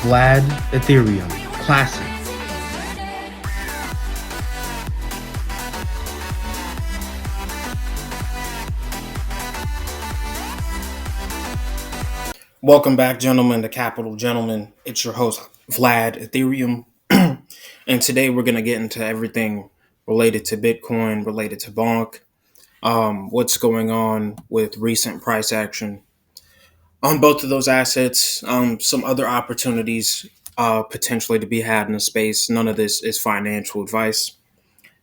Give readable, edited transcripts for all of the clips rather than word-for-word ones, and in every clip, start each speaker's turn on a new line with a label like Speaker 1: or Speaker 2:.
Speaker 1: Vlad Ethereum Classic.
Speaker 2: Welcome back, gentlemen, to Capital Gentlemen. It's your host, Vlad Ethereum. And today we're going to get into everything related to Bitcoin, related to Bonk, what's going on with recent price action on both of those assets, some other opportunities potentially to be had in the space. None of this is financial advice.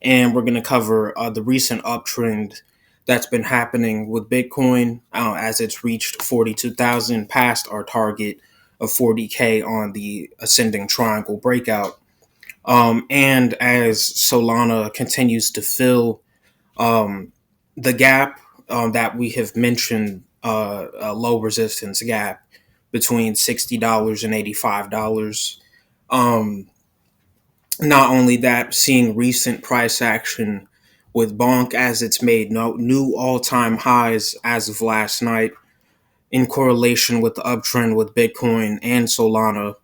Speaker 2: And we're going to cover the recent uptrend that's been happening with Bitcoin as it's reached 42,000, past our target of 40K on the ascending triangle breakout. And as Solana continues to fill the gap that we have mentioned, a low resistance gap between $60 and $85. Not only that, seeing recent price action with Bonk as it's made new all-time highs as of last night in correlation with the uptrend with Bitcoin and Solana.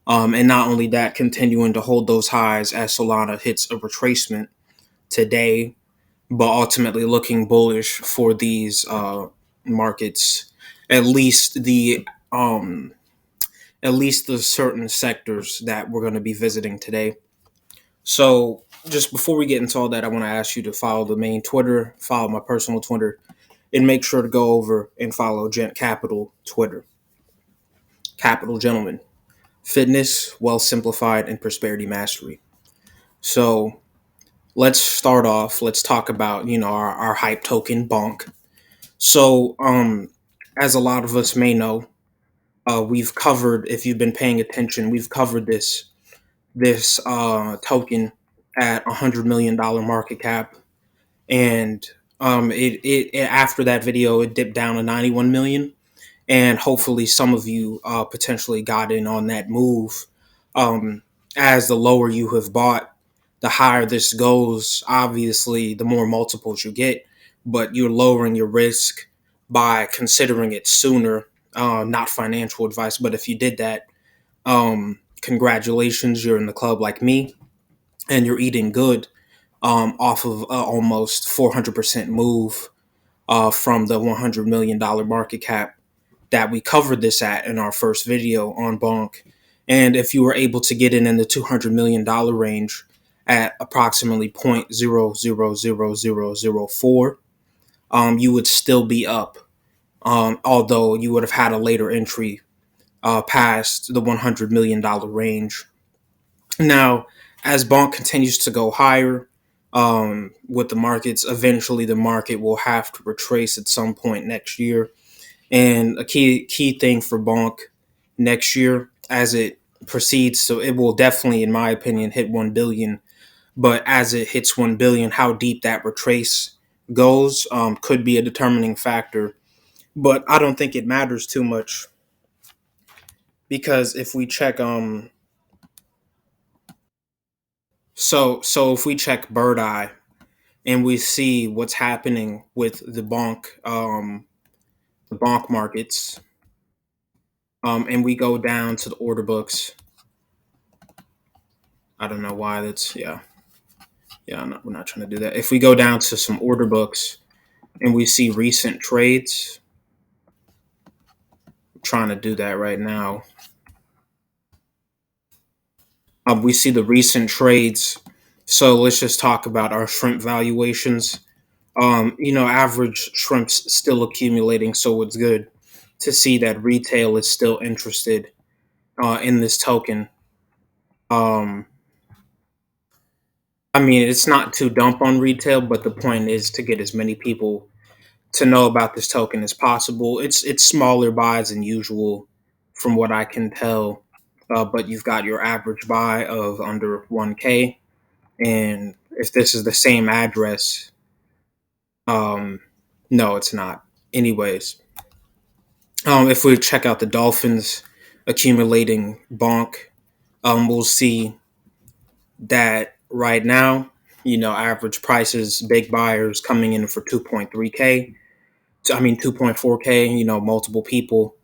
Speaker 2: And not only that, continuing to hold those highs as Solana hits a retracement today, but ultimately looking bullish for these markets, at least the certain sectors that we're going to be visiting today. So just before we get into all that, I want to ask you to follow the main Twitter, follow my personal Twitter, and make sure to go over and follow Gent Capital Twitter. Capital Gentlemen. Fitness, Wealth Simplified, and Prosperity Mastery. So let's start off. Let's talk about, our hype token, Bonk. So as a lot of us may know, we've covered, if you've been paying attention, we've covered this token at $100 million market cap, and it after that video it dipped down to 91 million, and hopefully some of you potentially got in on that move. As the lower you have bought, the higher this goes. Obviously, the more multiples you get, but you're lowering your risk by considering it sooner. Not financial advice, but if you did that, congratulations, you're in the club like me, and you're eating good off of almost 400% move from the $100 million market cap that we covered this at in our first video on Bonk. And if you were able to get in the $200 million range at approximately 0.000004, you would still be up, although you would have had a later entry past the $100 million range. Now, as Bonk continues to go higher with the markets, eventually the market will have to retrace at some point next year. And a key thing for Bonk next year as it proceeds, so it will definitely, in my opinion, hit 1 billion. But as it hits 1 billion, how deep that retrace goes could be a determining factor. But I don't think it matters too much, because if we check so if we check Bird Eye and we see what's happening with the Bonk markets, and we go down to the order books. I don't know why that's we're not trying to do that. If we go down to some order books and we see recent trades, I'm trying to do that right now. We see the recent trades. So let's just talk about our shrimp valuations. Average shrimp's still accumulating, so it's good to see that retail is still interested in this token. It's not to dump on retail, but the point is to get as many people to know about this token as possible. It's smaller buys than usual, from what I can tell. But you've got your average buy of under 1K, and if this is the same address, no, it's not. Anyways, if we check out the Dolphins accumulating Bonk, we'll see that right now, average prices, big buyers coming in for 2.3K. 2.4K, multiple people,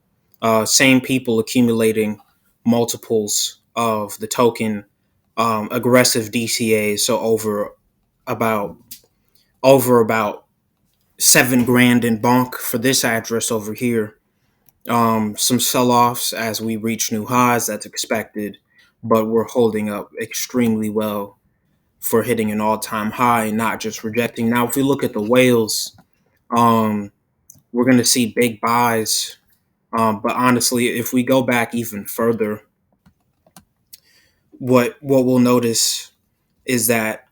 Speaker 2: same people accumulating multiples of the token, aggressive DCA. So about over about 7 grand in bonk for this address over here. Some sell-offs as we reach new highs. That's expected, but we're holding up extremely well for hitting an all-time high and not just rejecting. Now, if we look at the whales, um, we're going to see big buys. But honestly, if we go back even further, what we'll notice is that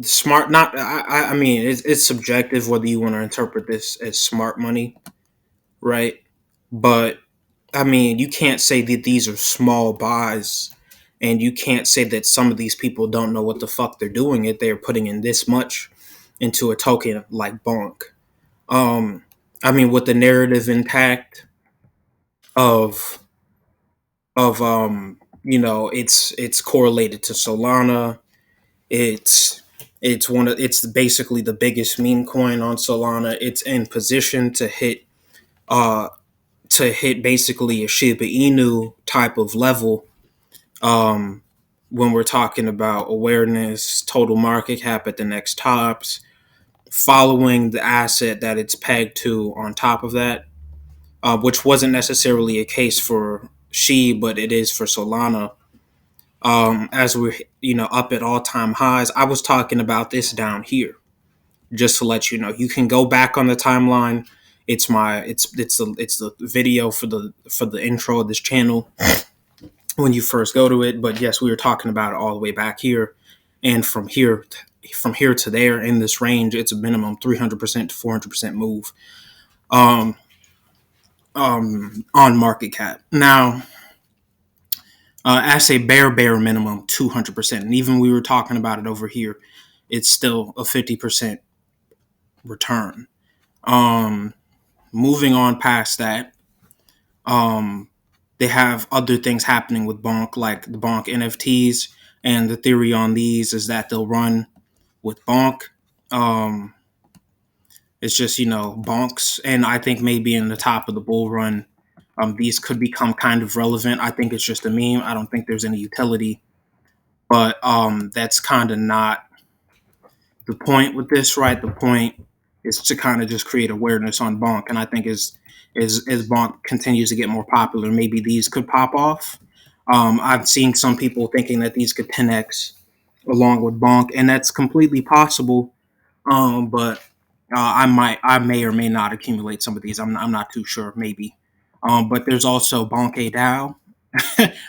Speaker 2: smart not I mean it's subjective whether you want to interpret this as smart money, right? But I mean, you can't say that these are small buys, and you can't say that some of these people don't know what the fuck they're doing if they're putting in this much into a token like Bonk. Um, I mean, with the narrative impact of it's correlated to Solana. It's it's basically the biggest meme coin on Solana. It's in position uh to hit basically a Shiba Inu type of level. Um, when we're talking about awareness, total market cap at the next tops, following the asset that it's pegged to on top of that, which wasn't necessarily a case for She, but it is for Solana. As we're up at all time highs, I was talking about this down here just to let you know. You can go back on the timeline. It's the video for the intro of this channel when you first go to it. But yes, we were talking about it all the way back here, and from here to there in this range, it's a minimum 300% to 400% move. Um, on market cap. Now, I say bare minimum 200%, and even we were talking about it over here, it's still a 50% return. Um, Moving on past that, they have other things happening with Bonk, like the Bonk NFTs, and the theory on these is that they'll run with Bonk. Um, it's just bonks, and I think maybe in the top of the bull run, these could become kind of relevant. I think it's just a meme. I don't think there's any utility, but that's kind of not the point with this, right? The point is to kind of just create awareness on Bonk, and I think as Bonk continues to get more popular, maybe these could pop off. I've seen some people thinking that these could 10x along with Bonk, and that's completely possible. But I may or may not accumulate some of these. I'm not too sure. Maybe. But there's also Bonk a DAO,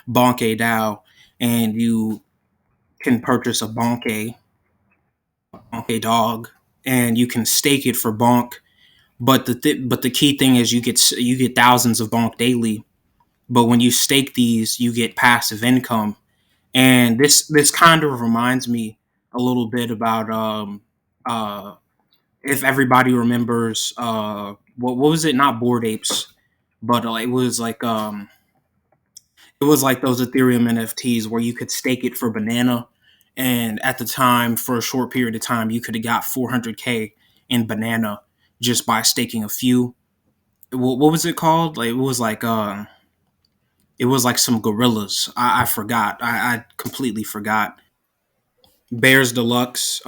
Speaker 2: Bonk a DAO, and you can purchase a Bonk a dog, and you can stake it for Bonk. But the key thing is you get thousands of Bonk daily. But when you stake these, you get passive income, and this kind of reminds me a little bit about uh if everybody remembers what was it, not Bored Apes, but it was like those Ethereum NFTs where you could stake it for banana, and at the time, for a short period of time, you could have got 400K in banana just by staking a few. What was it called? Like it was like some gorillas. I forgot. I completely forgot. Bears Deluxe.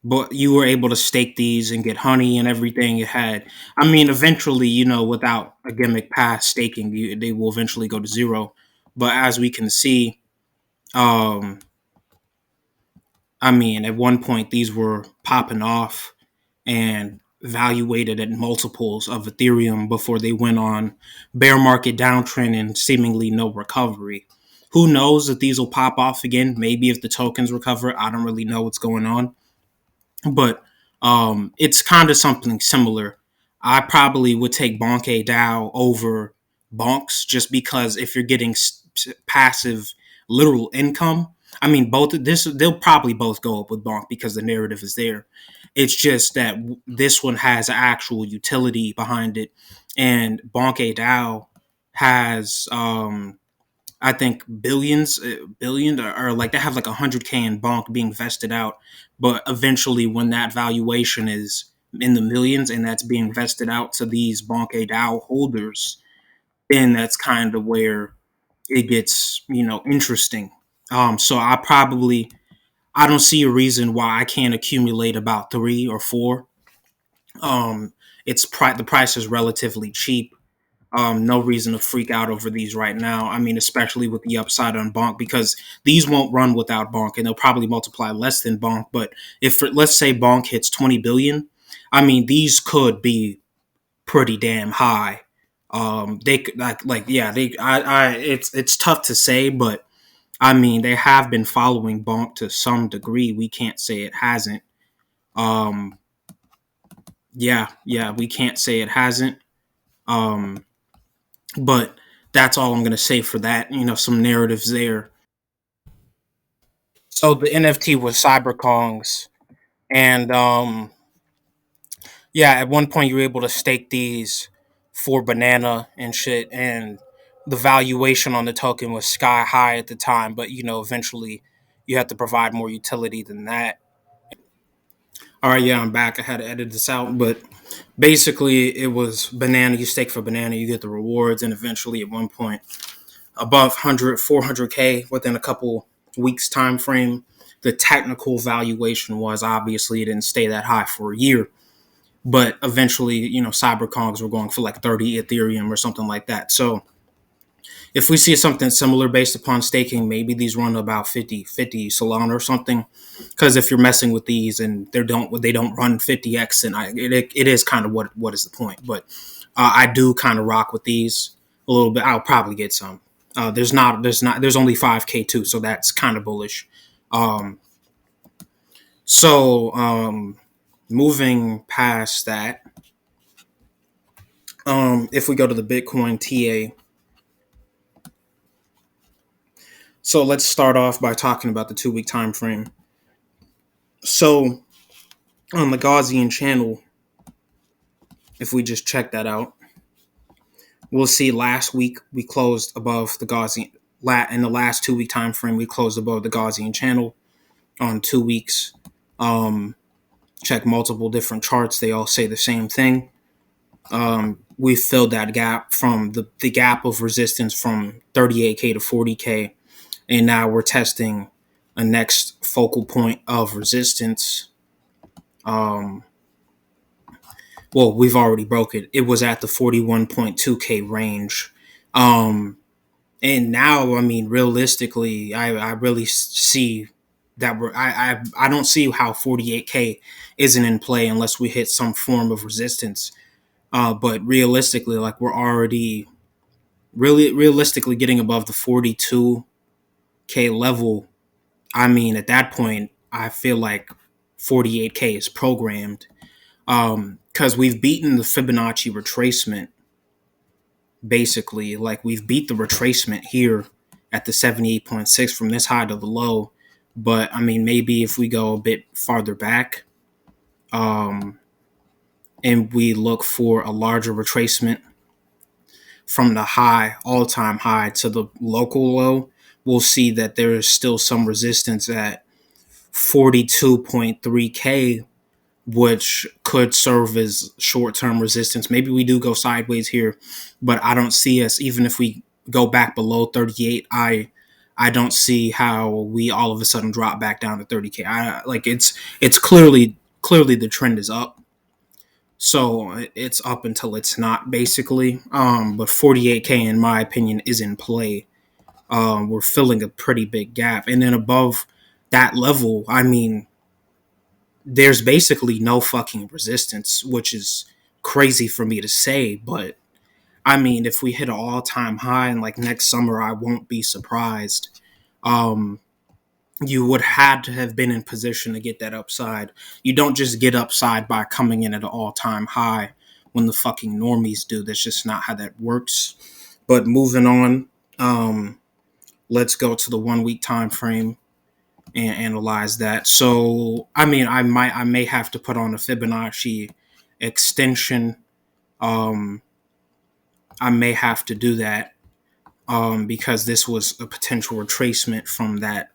Speaker 2: But you were able to stake these and get honey and everything it had. I mean, eventually, without a gimmick past staking, they will eventually go to zero. But as we can see, um, I mean, at one point these were popping off and valuated at multiples of Ethereum before they went on bear market downtrend and seemingly no recovery. Who knows if these will pop off again? Maybe if the tokens recover. I don't really know what's going on, but it's kind of something similar. I probably would take Bonk a DAO over Bonks just because if you're getting passive literal income, I mean, both this they'll probably both go up with Bonk because the narrative is there. It's just that this one has actual utility behind it, and Bonk a DAO has I think billion, or like they have like 100K in Bonk being vested out. But eventually, when that valuation is in the millions and that's being vested out to these Bonk a DAO holders, then that's kind of where it gets, interesting. So I don't see a reason why I can't accumulate about 3 or 4. Um, the price is relatively cheap. No reason to freak out over these right now. I mean, especially with the upside on Bonk, because these won't run without Bonk, and they'll probably multiply less than Bonk. But if let's say Bonk hits 20 billion, I mean, these could be pretty damn high. They could yeah, it's tough to say, but I mean, they have been following Bonk to some degree. We can't say it hasn't. Um, yeah, we can't say it hasn't. Um, but that's all I'm gonna say for that. Some narratives there. So the NFT was CyberKong's, and yeah, at one point you were able to stake these for banana and shit, and the valuation on the token was sky high at the time. But eventually you have to provide more utility than that. All right, yeah, I'm back. I had to edit this out, but basically it was banana. You stake for banana, you get the rewards, and eventually at one point above 100 400k within a couple weeks time frame. The technical valuation was obviously it didn't stay that high for a year, but eventually cyberkongs were going for like 30 ethereum or something like that. So if we see something similar based upon staking, maybe these run about 50 Solana or something. Because if you're messing with these and they don't run 50x, and it is kind of what is the point. But I do kind of rock with these a little bit. I'll probably get some. There's only 5k too, so that's kind of bullish. Um, so moving past that, if we go to the Bitcoin TA. So let's start off by talking about the 2 week time frame. So on the Gaussian channel, if we just check that out, we'll see last week we closed above the Gaussian. In the last 2 week time frame, we closed above the Gaussian channel on 2 weeks. Check multiple different charts; they all say the same thing. We filled that gap from the gap of resistance from 38k to 40k, and now we're testing a next focal point of resistance. Well, we've already broke it. It was at the 41.2k range. And now, I mean, realistically, I really see that I don't see how 48k isn't in play unless we hit some form of resistance. But realistically, like we're already really realistically getting above the 42k level. I mean, at that point, I feel like 48k is programmed, because we've beaten the Fibonacci retracement. Basically, like we've beat the retracement here at the 78.6 from this high to the low. But I mean, maybe if we go a bit farther back, um, and we look for a larger retracement from the high, all-time high, to the local low, we'll see that there is still some resistance at 42.3k, which could serve as short-term resistance. Maybe we do go sideways here, but I don't see us, even if we go back below 38, I don't see how we all of a sudden drop back down to 30k. It's clearly the trend is up. So it's up until it's not, basically. But 48k, in my opinion, is in play. We're filling a pretty big gap, and then above that level, I mean, there's basically no fucking resistance, which is crazy for me to say. But I mean, if we hit an all-time high in like next summer, I won't be surprised. Um, you would had to have been in position to get that upside. You don't just get upside by coming in at an all-time high when the fucking normies do. That's just not how that works. But moving on, let's go to the 1 week time frame and analyze that. So, I mean, I may have to put on a Fibonacci extension. Um, I may have to do that, because this was a potential retracement from the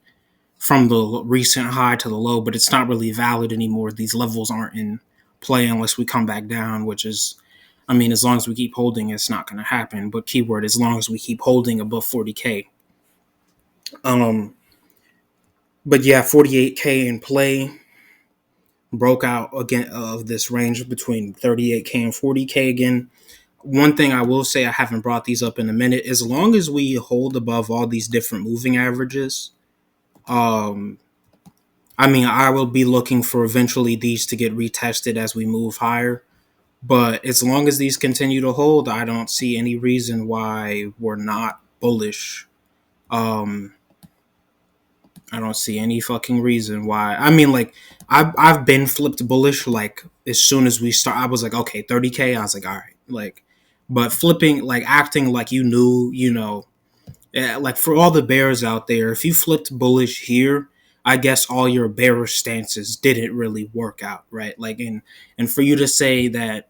Speaker 2: recent high to the low, but it's not really valid anymore. These levels aren't in play unless we come back down, which is I mean, as long as we keep holding, it's not going to happen. But keyword, as long as we keep holding above 40K. Um, but yeah, 48K in play, broke out again of this range between 38K and 40K again. One thing I will say, I haven't brought these up in a minute, as long as we hold above all these different moving averages, um, I mean, I will be looking for eventually these to get retested as we move higher. But as long as these continue to hold, I don't see any reason why we're not bullish. Um, I don't see any fucking reason why. I mean, like, I've been flipped bullish. Like, as soon as we start, I was like, okay, 30K. I was like, all right, like, but flipping, like, acting like you knew, like for all the bears out there, if you flipped bullish here, I guess all your bearish stances didn't really work out, right? Like, and for you to say that,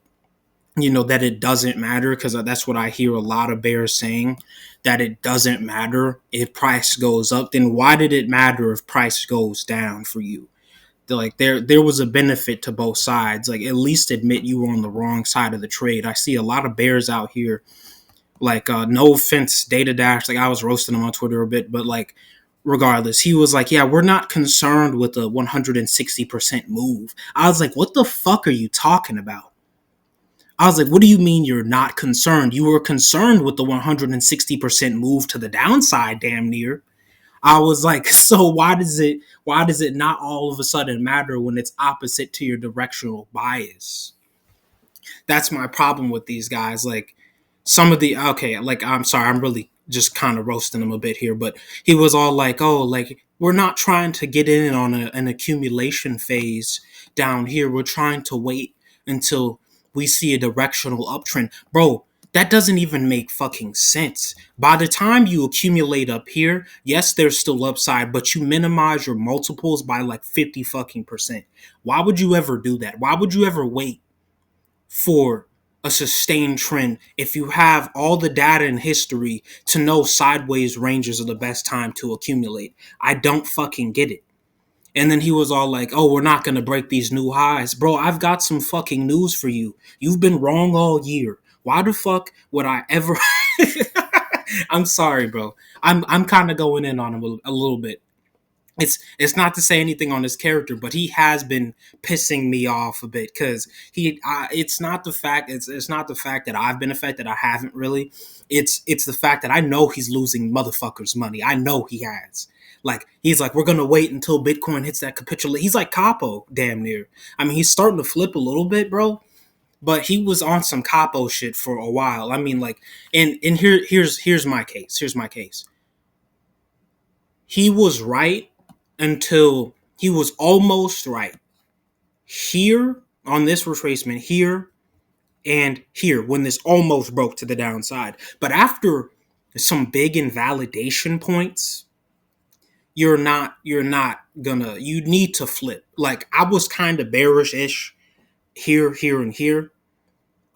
Speaker 2: that it doesn't matter, because that's what I hear a lot of bears saying, that it doesn't matter if price goes up, then why did it matter if price goes down for you? Like, there was a benefit to both sides. Like, at least admit you were on the wrong side of the trade. I see a lot of bears out here, like, no offense, Data Dash, like, I was roasting him on Twitter a bit, but like, regardless, he was like, yeah, we're not concerned with a 160% move. I was like, what the fuck are you talking about? I was like, what do you mean you're not concerned? You were concerned with the 160% move to the downside, damn near. I was like, so why does it not all of a sudden matter when it's opposite to your directional bias? That's my problem with these guys. Like, some of the, okay, like, I'm sorry, I'm really just kind of roasting him a bit here, but he was all like, oh, like, we're not trying to get in on an accumulation phase down here. We're trying to wait until we see a directional uptrend. Bro, that doesn't even make fucking sense. By the time you accumulate up here, yes, there's still upside, but you minimize your multiples by like 50 fucking percent. Why would you ever do that? Why would you ever wait for a sustained trend if you have all the data and history to know sideways ranges are the best time to accumulate? I don't fucking get it. And then he was all like, oh, we're not going to break these new highs. Bro, I've got some fucking news for you. You've been wrong all year. Why the fuck would I ever... I'm sorry, bro. I'm kind of going in on him a little bit. It's not to say anything on his character, but he has been pissing me off a bit, because it's not the fact it's not the fact that I've been affected. I haven't really. It's the fact that I know he's losing motherfuckers money. I know he has. Like, he's like, we're gonna wait until Bitcoin hits that capitulate. He's like Capo, damn near. I mean, he's starting to flip a little bit, bro. But he was on some Capo shit for a while. I mean, like, and here's my case. Here's my case. He was right until he was almost right here on this retracement, here and here, when this almost broke to the downside. But after some big invalidation points, you're not gonna, you need to flip. Like, I was kind of bearish-ish here and here,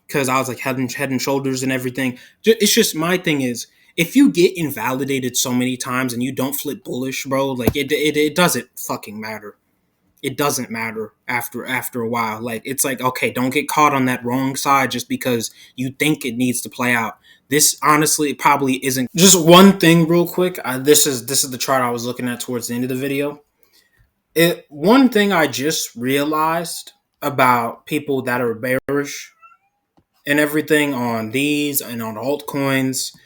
Speaker 2: because I was like head and shoulders and everything. It's just, my thing is, if you get invalidated so many times and you don't flip bullish, bro, like, it doesn't fucking matter. It doesn't matter after a while. Like, it's like, okay, don't get caught on that wrong side just because you think it needs to play out. This honestly probably isn't. Just one thing real quick. This is the chart I was looking at towards the end of the video. One thing I just realized about people that are bearish and everything on these and on altcoins,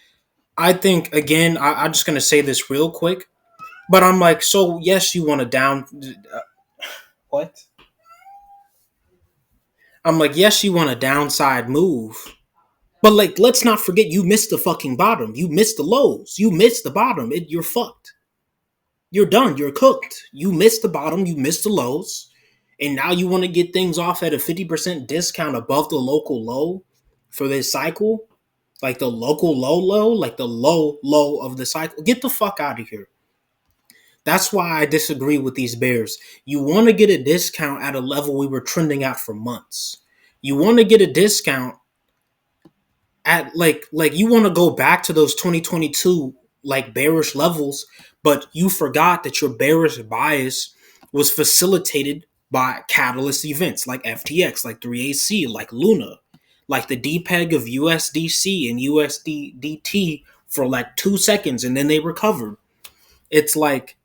Speaker 2: I think, again, I'm just gonna say this real quick, but I'm like, so yes, you want to down. What? I'm like, yes, you want a downside move, but like, let's not forget, you missed the fucking bottom. You missed the lows. You missed the bottom. You're fucked. You're done. You're cooked. You missed the bottom. You missed the lows, and now you want to get things off at a 50% discount above the local low for this cycle, like the local low, like the low of the cycle. Get the fuck out of here. That's why I disagree with these bears. You want to get a discount at a level we were trending at for months. You want to get a discount at like you want to go back to those 2022 like bearish levels, but you forgot that your bearish bias was facilitated by catalyst events like FTX, like 3AC, like Luna. like the DPEG of USDC and USDT for like 2 seconds, and then they recovered. It's like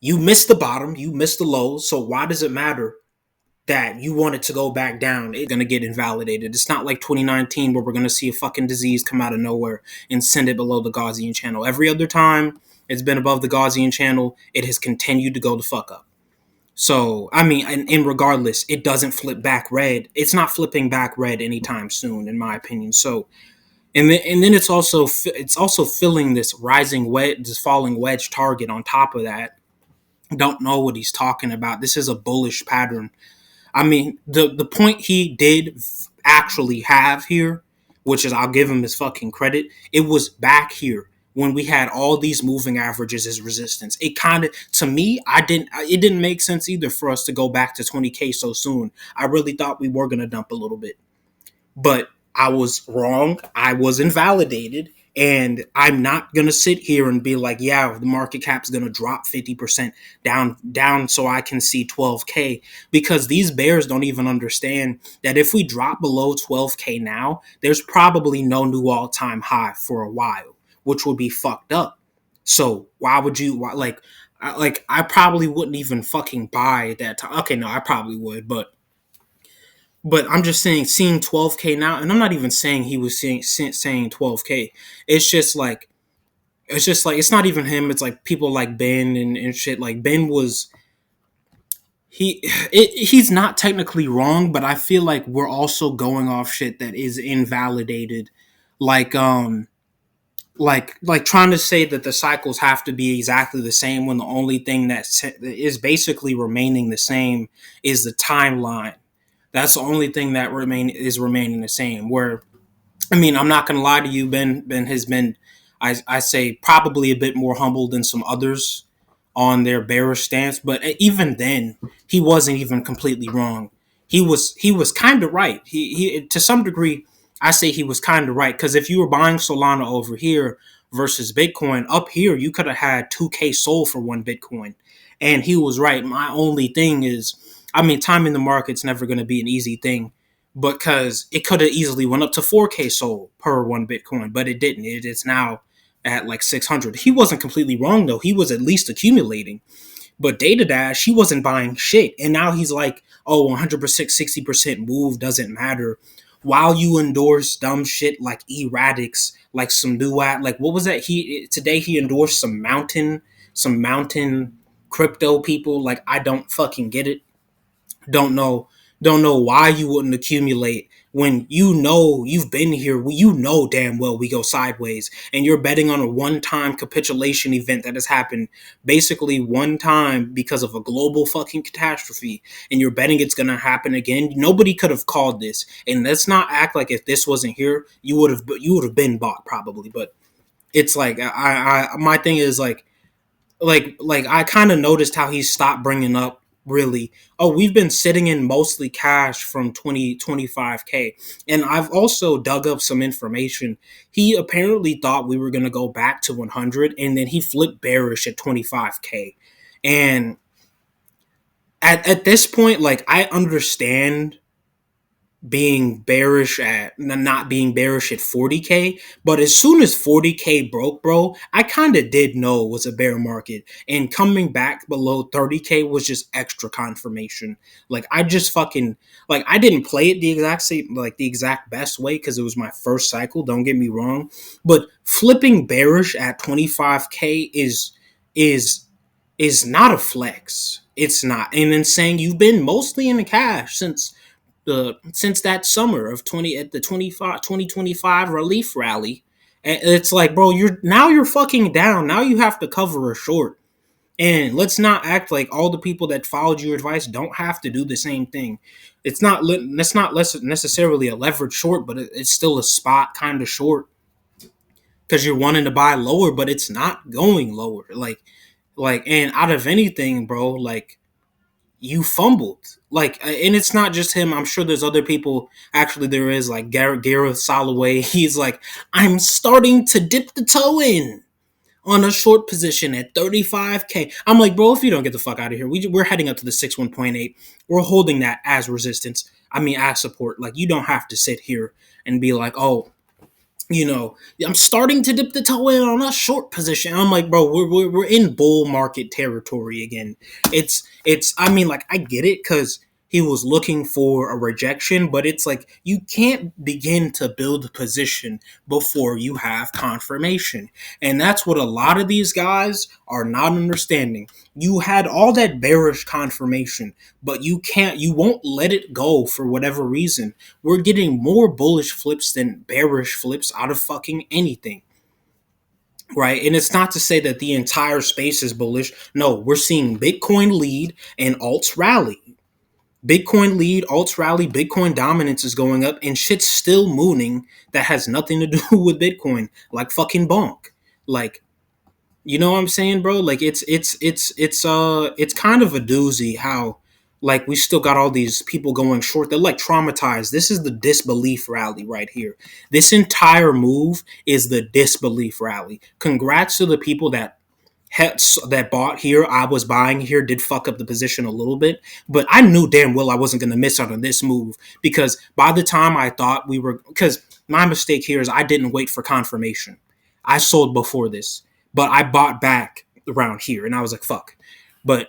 Speaker 2: you missed the bottom, you missed the low, so why does it matter that you want it to go back down? It's gonna get invalidated. It's not like 2019 where we're gonna see a fucking disease come out of nowhere and send it below the Gaussian channel. Every other time it's been above the Gaussian channel, it has continued to go the fuck up. So, I mean, and regardless, it doesn't flip back red. It's not flipping back red anytime soon, in my opinion. So, and then it's also filling this rising wedge, this falling wedge target on top of that. Don't know what he's talking about. This is a bullish pattern. I mean, the point he did actually have here, which is I'll give him his fucking credit, it was back here when we had all these moving averages as resistance. It kind of, to me, it didn't make sense either for us to go back to 20K so soon. I really thought we were going to dump a little bit. But I was wrong. I was invalidated. And I'm not going to sit here and be like, yeah, the market cap's going to drop 50% down so I can see 12K, because these bears don't even understand that if we drop below 12K now, there's probably no new all-time high for a while, which would be fucked up. So why would you, I probably wouldn't even fucking buy at that time. Okay, no, I probably would, but I'm just saying, seeing 12K now, and I'm not even saying he was saying 12K. It's just like it's not even him. It's like people like Ben and shit. Like Ben was he's not technically wrong, but I feel like we're also going off shit that is invalidated. Like like trying to say that the cycles have to be exactly the same when the only thing that is basically remaining the same is the timeline. That's the only thing that remaining the same. Where, I mean, I'm not gonna lie to you, Ben has been, I say, probably a bit more humble than some others on their bearish stance, but even then, he wasn't even completely wrong. He was kind of right. He to some degree, I say he was kind of right, because if you were buying Solana over here versus Bitcoin, up here you could have had 2K sold for one Bitcoin, and he was right. My only thing is, I mean, timing the market's never going to be an easy thing, because it could have easily went up to 4K sold per one Bitcoin, but it didn't. It's now at like 600. He wasn't completely wrong though. He was at least accumulating. But Data Dash, he wasn't buying shit, and now he's like, oh, 100%, 60% move doesn't matter. While you endorse dumb shit like erratics, like some new like what was that? Today he endorsed some mountain crypto people. Like, I don't fucking get it. Don't know don't know why you wouldn't accumulate when you know you've been here. You know damn well we go sideways, and you're betting on a one-time capitulation event that has happened basically one time because of a global fucking catastrophe, and you're betting it's gonna happen again. Nobody could have called this, and let's not act like if this wasn't here, you would have been bought probably. But it's like my thing is like I kind of noticed how he stopped bringing up really, oh, we've been sitting in mostly cash from 2025K. And I've also dug up some information. He apparently thought we were going to go back to 100, and then he flipped bearish at 25K. And at this point, like, I understand being bearish at not being bearish at 40K, but as soon as 40K broke, bro, I kind of did know it was a bear market, and coming back below 30K was just extra confirmation. Like, I just fucking, like, I didn't play it the exact same, like the exact best way, because it was my first cycle, don't get me wrong, but flipping bearish at 25K is not a flex. It's not. And then saying you've been mostly in the cash since that summer of 2025 relief rally. And it's like, bro, you're fucking down. Now you have to cover a short. And let's not act like all the people that followed your advice don't have to do the same thing. It's not necessarily a leverage short, but it's still a spot kind of short, because you're wanting to buy lower, but it's not going lower. And out of anything, bro, like, you fumbled. Like, and it's not just him. I'm sure there's other people. Actually, there is, like Gareth Soloway. He's like, I'm starting to dip the toe in on a short position at 35K. I'm like, bro, if you don't get the fuck out of here, we're heading up to the 61.8. We're holding that as resistance. as support. Like, you don't have to sit here and be like, oh, I'm starting to dip the toe in on a short position. I'm like, bro, we're in bull market territory again. Like, I get it because he was looking for a rejection, but it's like you can't begin to build a position before you have confirmation. And that's what a lot of these guys are not understanding. You had all that bearish confirmation, but you won't let it go for whatever reason. We're getting more bullish flips than bearish flips out of fucking anything. Right. And it's not to say that the entire space is bullish. No, we're seeing Bitcoin lead and alts rally. Bitcoin lead, alts rally, Bitcoin dominance is going up, and shit's still mooning that has nothing to do with Bitcoin, like fucking Bonk. Like, you know what I'm saying, bro? Like, it's kind of a doozy how, like, we still got all these people going short. They're like traumatized. This is the disbelief rally right here. This entire move is the disbelief rally. Congrats to the people that bought here. I was buying here, did fuck up the position a little bit, but I knew damn well I wasn't going to miss out on this move, because by the time I thought we were, because my mistake here is I didn't wait for confirmation. I sold before this, but I bought back around here, and I was like, fuck. But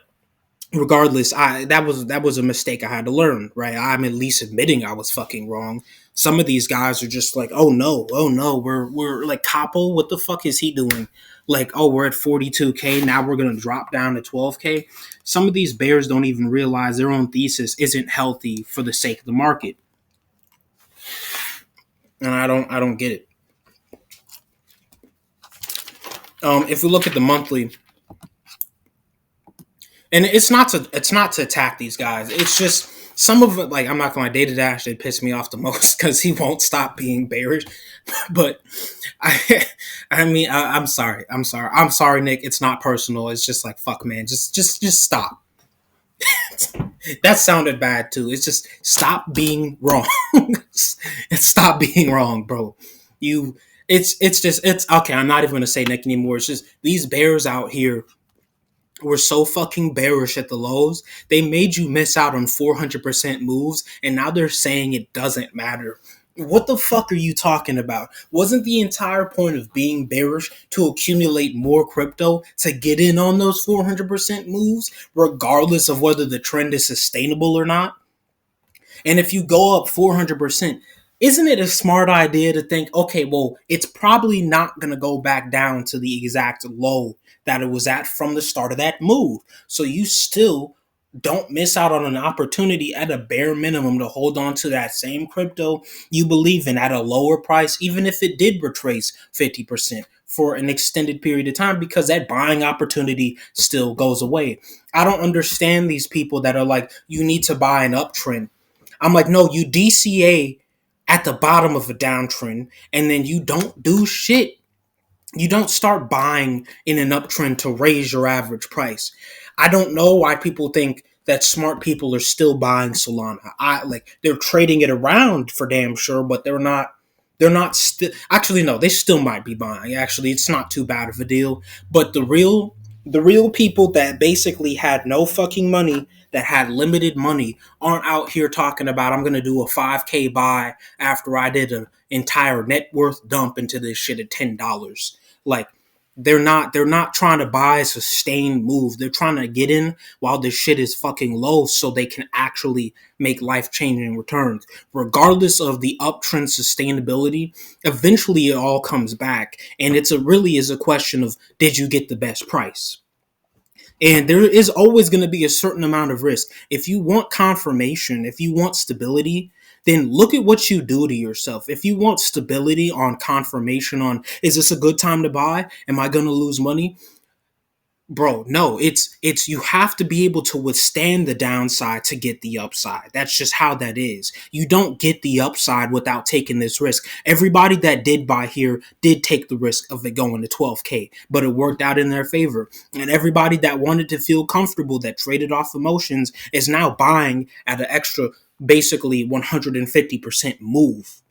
Speaker 2: regardless, that was a mistake I had to learn, right? I'm at least admitting I was fucking wrong. Some of these guys are just like, oh no, we're like, Capo, what the fuck is he doing? Like, oh, we're at 42K, now we're gonna drop down to 12K. Some of these bears don't even realize their own thesis isn't healthy for the sake of the market, and I don't get it. If we look at the monthly, and it's not to attack these guys. It's just some of it. Like, I'm not gonna lie, Data Dash, they piss me off the most because he won't stop being bearish. But I, I'm sorry. I'm sorry, Nick. It's not personal. It's just like, fuck, man. Just stop. That sounded bad too. It's just stop being wrong. Stop being wrong, bro. You. It's okay. I'm not even gonna say Nick anymore. It's just these bears out here were so fucking bearish at the lows. They made you miss out on 400% moves, and now they're saying it doesn't matter. What the fuck are you talking about? Wasn't the entire point of being bearish to accumulate more crypto to get in on those 400% moves, regardless of whether the trend is sustainable or not? And if you go up 400%, isn't it a smart idea to think, okay, well, it's probably not going to go back down to the exact low that it was at from the start of that move. So you still don't miss out on an opportunity at a bare minimum to hold on to that same crypto you believe in at a lower price, even if it did retrace 50% for an extended period of time, because that buying opportunity still goes away. I don't understand these people that are like, you need to buy an uptrend. I'm like, no, you DCA at the bottom of a downtrend, and then you don't do shit. You don't start buying in an uptrend to raise your average price. I don't know why people think that smart people are still buying Solana. They're trading it around for damn sure, but they're not. They're not still. Actually, no, they still might be buying. Actually, it's not too bad of a deal. But the real people that basically had no fucking money, that had limited money, aren't out here talking about, I'm gonna do a 5K buy after I did an entire net worth dump into this shit at $10. Like, they're not trying to buy a sustained move. They're trying to get in while this shit is fucking low so they can actually make life-changing returns. Regardless of the uptrend sustainability, eventually it all comes back. And really is a question of, did you get the best price? And there is always going to be a certain amount of risk. If you want confirmation, if you want stability, then look at what you do to yourself. If you want stability on confirmation on, is this a good time to buy? Am I going to lose money? Bro, no, it's you have to be able to withstand the downside to get the upside. That's just how that is. You don't get the upside without taking this risk. Everybody that did buy here did take the risk of it going to 12K, but it worked out in their favor. And everybody that wanted to feel comfortable, that traded off emotions, is now buying at an extra, basically 150% move.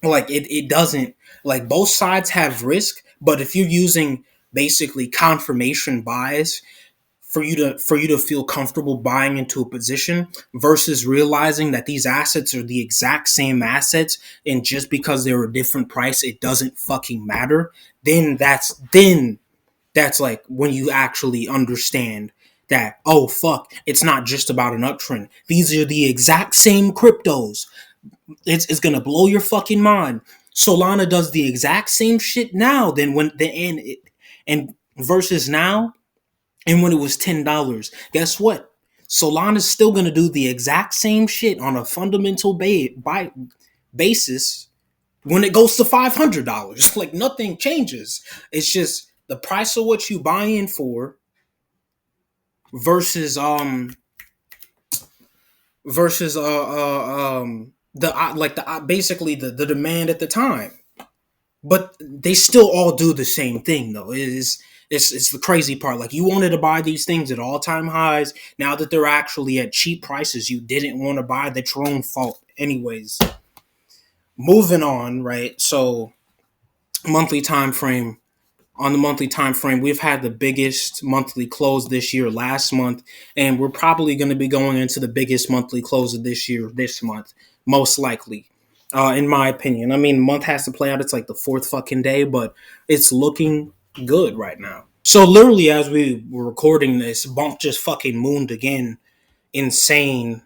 Speaker 2: Like, it doesn't, like, both sides have risk, but if you're using basically confirmation bias for you to feel comfortable buying into a position versus realizing that these assets are the exact same assets, and just because they're a different price it doesn't fucking matter. Then that's like when you actually understand that, oh fuck, it's not just about an uptrend. These are the exact same cryptos. It's gonna blow your fucking mind. Solana does the exact same shit now than when the and versus now, and when it was $10. Guess what? Solana's still gonna do the exact same shit on a fundamental basis when it goes to $500. Like nothing changes. It's just the price of what you buy in for versus the like the basically the demand at the time. But they still all do the same thing though. It's the crazy part. Like you wanted to buy these things at all time highs. Now that they're actually at cheap prices, you didn't want to buy. That's your own fault. Anyways, moving on, right? So monthly time frame. On the monthly time frame, we've had the biggest monthly close this year last month, and we're probably going to be going into the biggest monthly close of this year this month, most likely. In my opinion, I mean, the month has to play out. It's like the fourth fucking day, but it's looking good right now. So literally, as we were recording this, Bonk just fucking mooned again. Insane.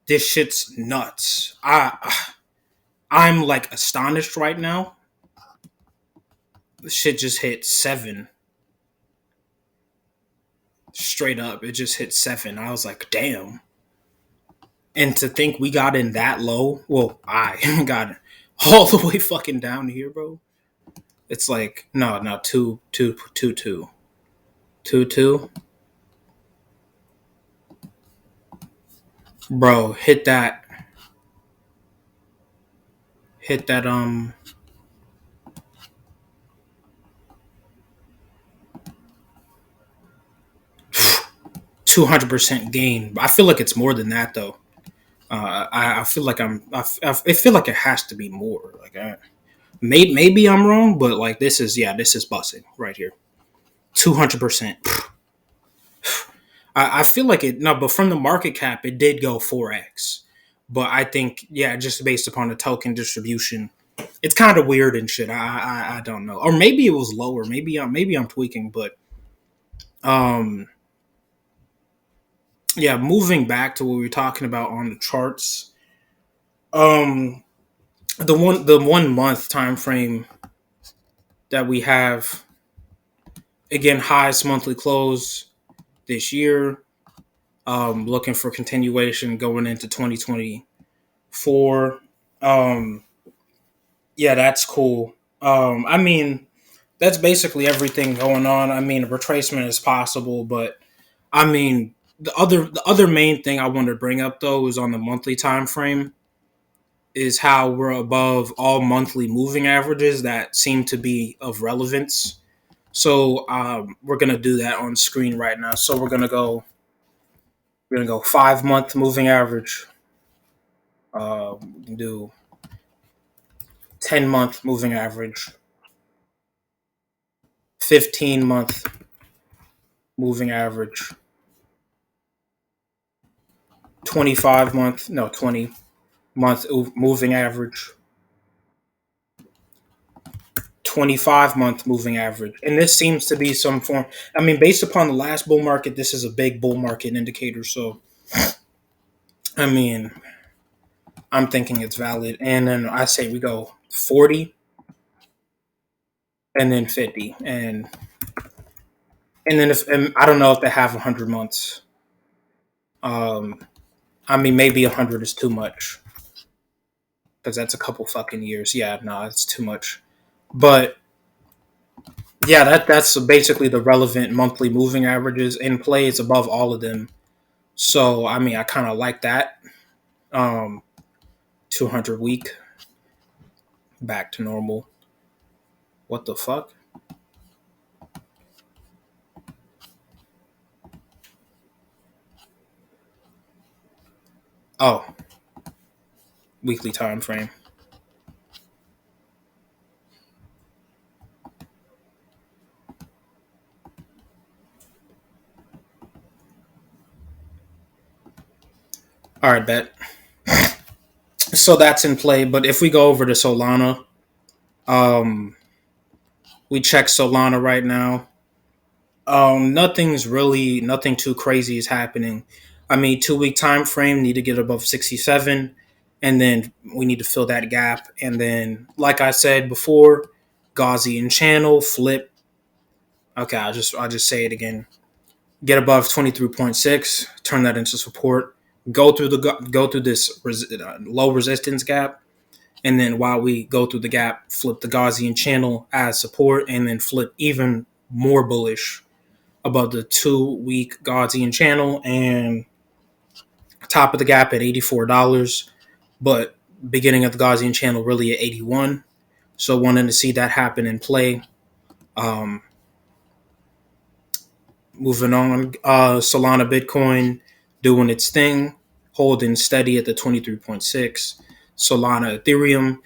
Speaker 2: This shit's nuts. I'm like astonished right now. This shit just hit 7. Straight up, it just hit 7. I was like, damn. And to think we got in that low, well, I got all the way fucking down here, bro. It's like, no, 2. Bro, hit that 200% gain. I feel like it's more than that though. I feel like I feel like it has to be more. Like, maybe I'm wrong, but like this is busting right here. 200%. I feel like it no, but from the market cap, it did go 4x. But I think, yeah, just based upon the token distribution, it's kind of weird and shit. I don't know, or maybe it was lower. Maybe I'm tweaking, but um, yeah. Moving back to what we were talking about on the charts, um, the 1 month time frame that we have, again, highest monthly close this year. Looking for continuation going into 2024. Um, yeah, that's cool. I mean, that's basically everything going on. I mean, a retracement is possible, but I mean, the other main thing I wanted to bring up though is on the monthly time frame is how we're above all monthly moving averages that seem to be of relevance. So we're gonna do that on screen right now. So we're gonna go 5 month moving average. We can do 10-month moving average, 15-month moving average, 20-month moving average, 25-month moving average. And this seems to be some form. I mean, based upon the last bull market, this is a big bull market indicator. So, I mean, I'm thinking it's valid. And then I say we go 40 and then 50. And then and I don't know if they have 100 months. Um, I mean, maybe 100 is too much because that's a couple fucking years. Yeah, no, it's too much. But yeah, that's basically the relevant monthly moving averages in play. It's above all of them. So I mean, I kind of like that. 200 week back to normal. What the fuck? Oh, weekly time frame. All right, bet. So that's in play. But if we go over to Solana, um, we check Solana right now. Nothing too crazy is happening. I mean, 2 week time frame need to get above 67, and then we need to fill that gap. And then, like I said before, Gaussian channel flip. Okay, I'll just say it again. Get above 23.6, turn that into support. Go through this low resistance gap, and then while we go through the gap, flip the Gaussian channel as support, and then flip even more bullish above the 2 week Gaussian channel and top of the gap at $84, but beginning of the Gaussian channel really at 81. So wanting to see that happen in play. Um, Moving on, Solana Bitcoin doing its thing, holding steady at the 23.6. Solana Ethereum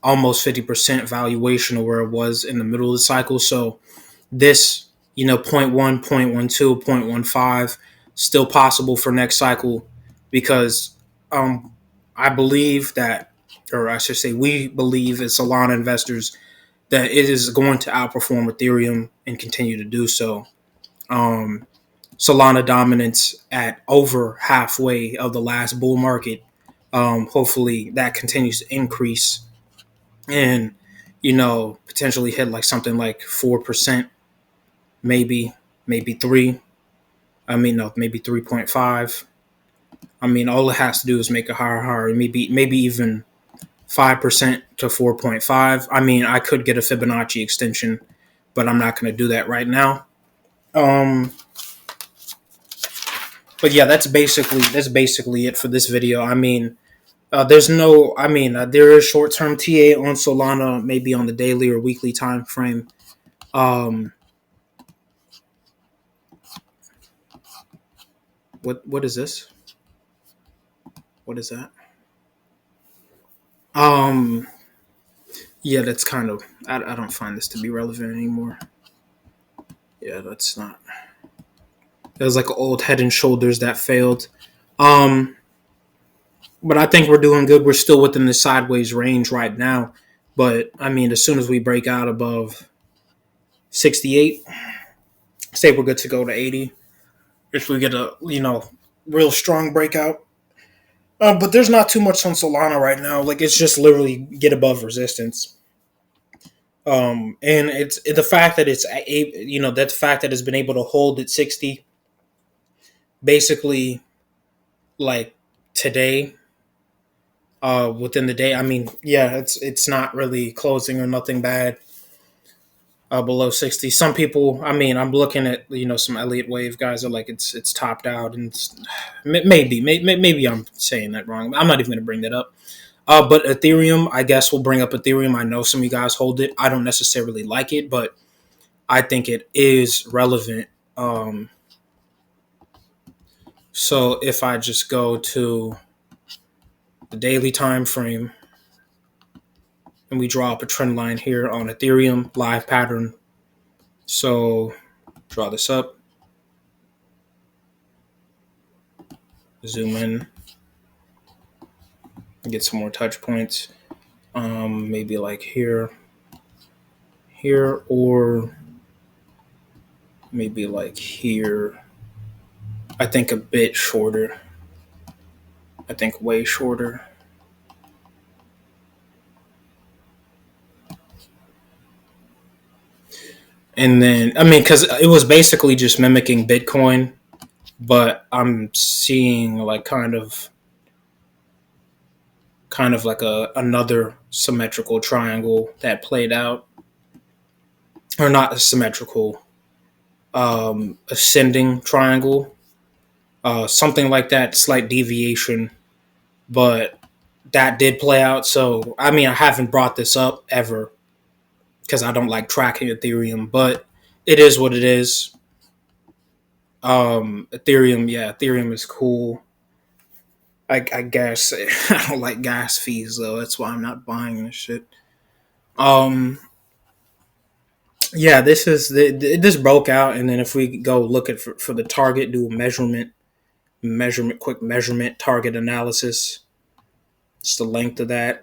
Speaker 2: almost 50% valuation of where it was in the middle of the cycle. So this, point 0.1, 0.12, 0.15 still possible for next cycle because I believe that, or I should say, we believe as Solana investors that it is going to outperform Ethereum and continue to do so. Um, Solana dominance at over halfway of the last bull market. Hopefully that continues to increase and, potentially hit like something like 4%, maybe 3. I mean, no, maybe 3.5. I mean, all it has to do is make it higher, maybe even 5% to 4.5. I mean, I could get a Fibonacci extension, but I'm not going to do that right now. Um, but yeah, that's basically it for this video. I mean, there is short term TA on Solana, maybe on the daily or weekly time frame. Um, what is this? What is that? Um, yeah, that's kind of. I don't find this to be relevant anymore. Yeah, that's not. It was like an old Head and Shoulders that failed. Um, but I think we're doing good. We're still within the sideways range right now. But I mean, as soon as we break out above 68, say we're good to go to 80. If we get a real strong breakout. But there's not too much on Solana right now. Like it's just literally get above resistance. And it's the fact that that fact that it's been able to hold at 60, basically, like today, within the day. I mean, yeah, it's not really closing or nothing bad. Below 60. Some people, I mean, I'm looking at some Elliott Wave guys are like it's topped out, and maybe I'm saying that wrong. I'm not even going to bring that up. But Ethereum, I guess we'll bring up Ethereum. I know some of you guys hold it. I don't necessarily like it, but I think it is relevant. So if I just go to the daily time frame and we draw up a trend line here on Ethereum live pattern. So draw this up, zoom in, get some more touch points. Maybe like here, or maybe like here. I think a bit shorter. I think way shorter. And then, I mean, because it was basically just mimicking Bitcoin, but I'm seeing like kind of like another symmetrical triangle that played out, or not a symmetrical, ascending triangle, something like that, slight deviation, but that did play out. So, I mean, I haven't brought this up ever because I don't like tracking Ethereum, but it is what it is. Ethereum is cool. I guess I don't like gas fees though. That's why I'm not buying this shit. Um, yeah, this broke out, and then if we go look at for the target, do a measurement, quick measurement target analysis. Just the length of that.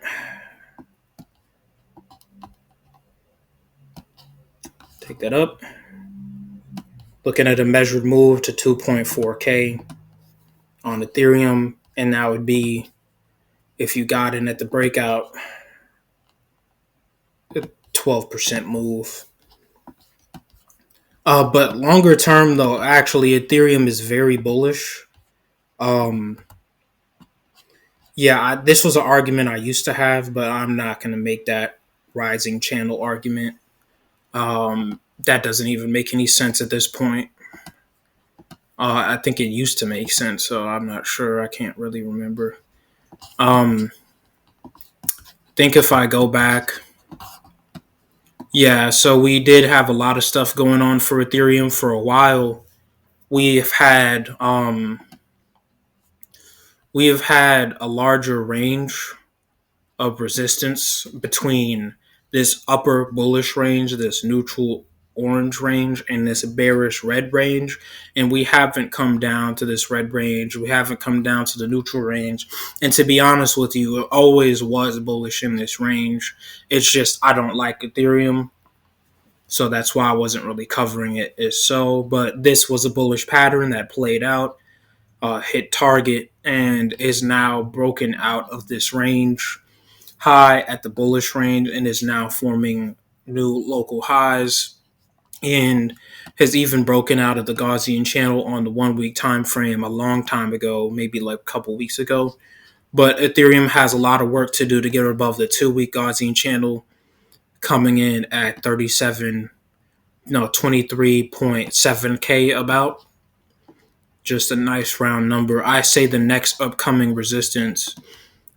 Speaker 2: Take that up. Looking at a measured move to 2.4K on Ethereum, and that would be if you got in at the breakout, a 12% move. But longer term, though, actually, Ethereum is very bullish. This was an argument I used to have, but I'm not going to make that rising channel argument. That doesn't even make any sense at this point. I think it used to make sense, so I'm not sure. I can't really remember. Think if I go back. Yeah, so we did have a lot of stuff going on for Ethereum for a while. We have had a larger range of resistance between this upper bullish range, this neutral orange range, and this bearish red range. And we haven't come down to this red range. We haven't come down to the neutral range. And to be honest with you, it always was bullish in this range. It's just I don't like Ethereum. So that's why I wasn't really covering it as so. But this was a bullish pattern that played out, hit target, and is now broken out of this range high at the bullish range and is now forming new local highs and has even broken out of the Gaussian channel on the 1 week time frame a long time ago, maybe like a couple weeks ago. But Ethereum has a lot of work to do to get above the 2 week Gaussian channel, coming in at 23.7K about. Just a nice round number. I say the next upcoming resistance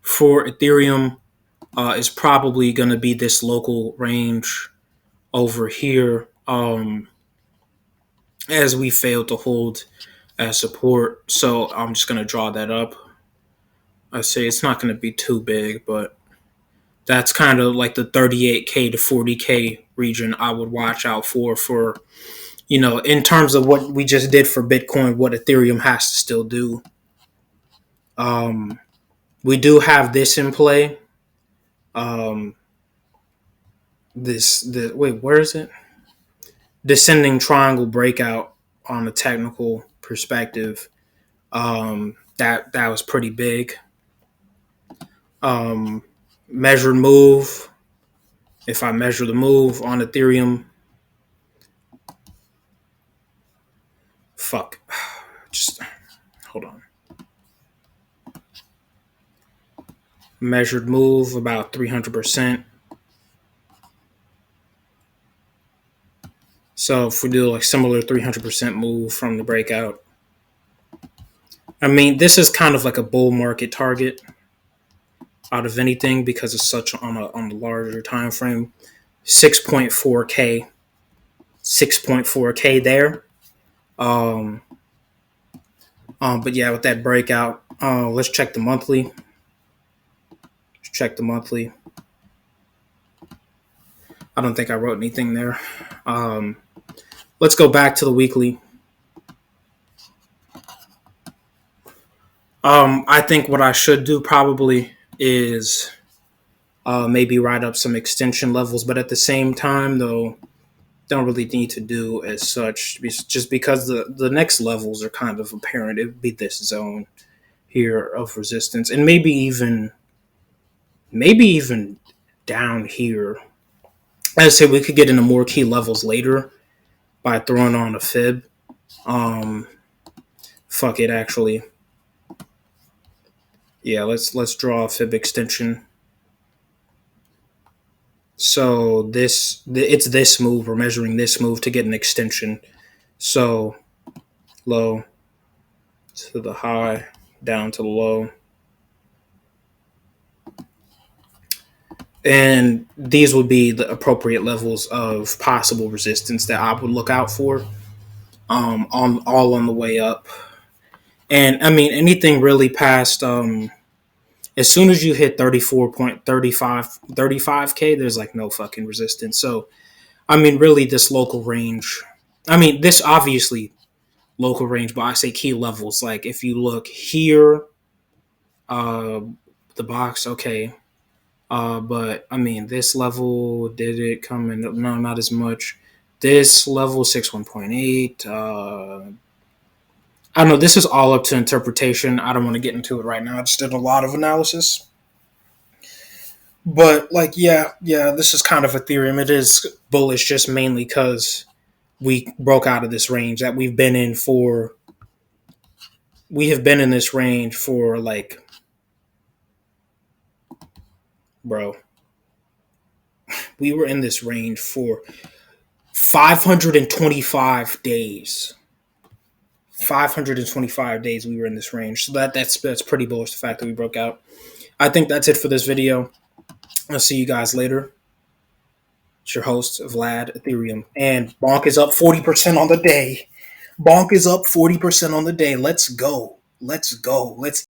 Speaker 2: for Ethereum is probably going to be this local range over here, as we failed to hold as support. So I'm just going to draw that up. I say it's not going to be too big, but that's kind of like the 38K to 40K region I would watch out for, in terms of what we just did for Bitcoin, what Ethereum has to still do. We do have this in play. Where is it? Descending triangle breakout on a technical perspective. That was pretty big. Measured move. If I measure the move on Ethereum, just hold on. Measured move about 300%. So if we do like similar 300% move from the breakout, I mean, this is kind of like a bull market target out of anything because it's such on a larger time frame. 6.4K there. But yeah, with that breakout, let's check the monthly. Check the monthly. I don't think I wrote anything there. Let's go back to the weekly. I think what I should do probably is maybe write up some extension levels, but at the same time, though, don't really need to do as such, just because the next levels are kind of apparent. It would be this zone here of resistance, and maybe even down here. As I say, we could get into more key levels later by throwing on a fib. Fuck it, actually. Yeah, let's draw a fib extension. So it's this move. We're measuring this move to get an extension. So low to the high, down to the low. And these would be the appropriate levels of possible resistance that I would look out for, on the way up. And I mean, anything really past, as soon as you hit 34.35K, there's like no fucking resistance. So, I mean, really this local range, I mean, this obviously local range, but I say key levels. Like if you look here, uh, the box, okay. But I mean, this level, did it come in? No, not as much. This level 6.1.8. I don't know. This is all up to interpretation. I don't want to get into it right now. I just did a lot of analysis. But like, yeah, this is kind of Ethereum. It is bullish just mainly because we broke out of this range that we've been in for. We have been in this range for like, bro. We were in this range for 525 days. 525 days we were in this range. So that's pretty bullish, the fact that we broke out. I think that's it for this video. I'll see you guys later. It's your host, Vlad Ethereum. And Bonk is up 40% on the day. Bonk is up 40% on the day. Let's go. Let's go. Let's